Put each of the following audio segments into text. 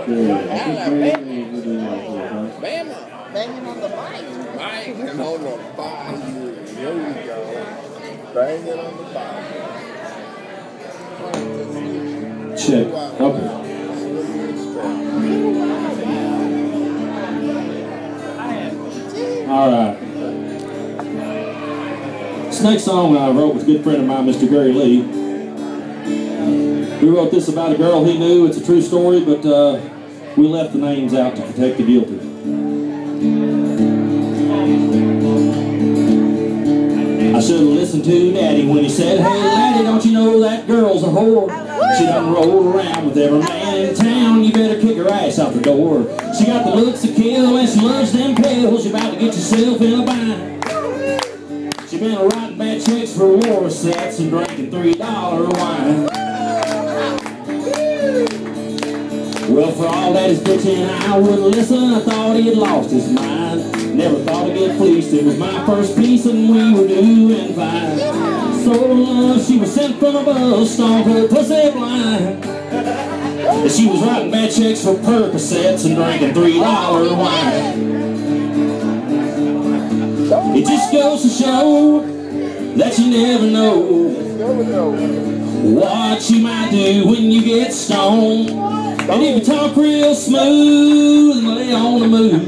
Banging on the mic. Banging on the fire. Here we go. Banging on the fire. Check. Okay. All right. This next song I wrote with a good friend of mine, Mr. Gary Lee. We wrote this about a girl he knew. It's a true story, but we left the names out to protect the guilty. I should have listened to Daddy when he said, "Hey, laddie, don't you know that girl's a whore? She done rolled around with every man in town. You better kick her ass out the door. She got the looks to kill and she loves them pills. You're about to get yourself in a bind. She been writing bad checks for war sets and drinking $3 wine." Well, for all that his bitchin', I wouldn't listen. I thought he had lost his mind. Never thought I'd get fleeced. It was my first piece and we were doing fine. So love, she was sent from above, stomp her pussy blind. And she was writing bad checks for Percocets and drinking $3 wine. It just goes to show that you never know what you might do when you get stoned. And if you talk real smooth and lay on the move,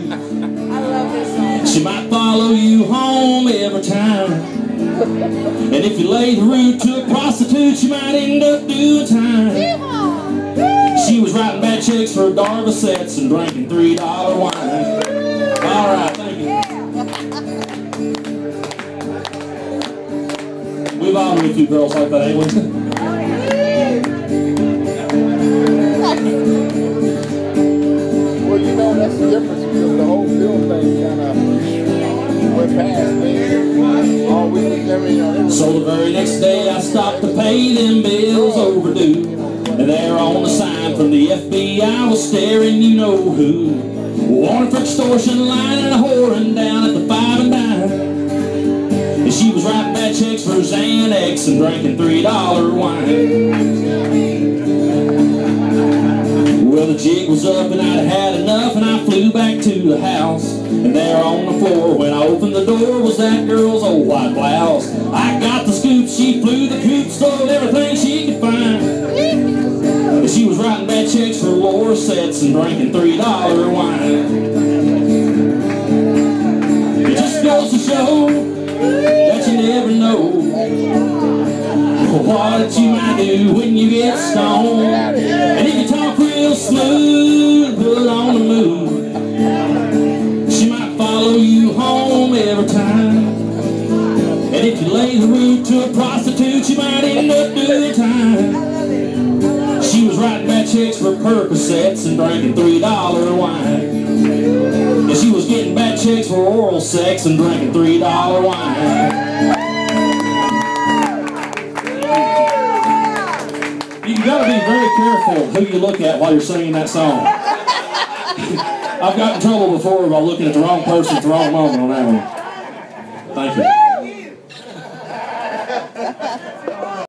she might follow you home every time. And if you lay the root to a prostitute, you might end up doing time. She was writing bad checks for Darvasets and drinking $3 wine. All right, thank you. We've all met a few girls like that, ain't we? Well, you know, that's the difference because the whole film thing kind of went past me. All we was, so the very next day I stopped to pay them bills overdue. And there on the sign from the FBI was staring, you know who. Wanted for extortion, lying and whoring down at the 5 and Dime. And she was writing bad checks for Xanax and drinking $3 wine. Well, the jig was up and I'd had enough and I flew back to the house. And there on the floor when I opened the door was that girl's old white blouse. I got the scoop, she flew the coop, stole everything she could find. And she was writing bad checks for Laura sets and drinking $3 wine. It just goes to show that you never know what you might do when you get stoned. And if you talk real smooth, put on the move, she might follow you home every time. And if you lay the root to a prostitute, you might end up doing time. She was writing bad checks for Percocets and drinking $3 wine. And she was getting bad checks for oral sex and drinking $3 wine. You gotta be very careful who you look at while you're singing that song. I've gotten in trouble before by looking at the wrong person at the wrong moment on that one. Thank you.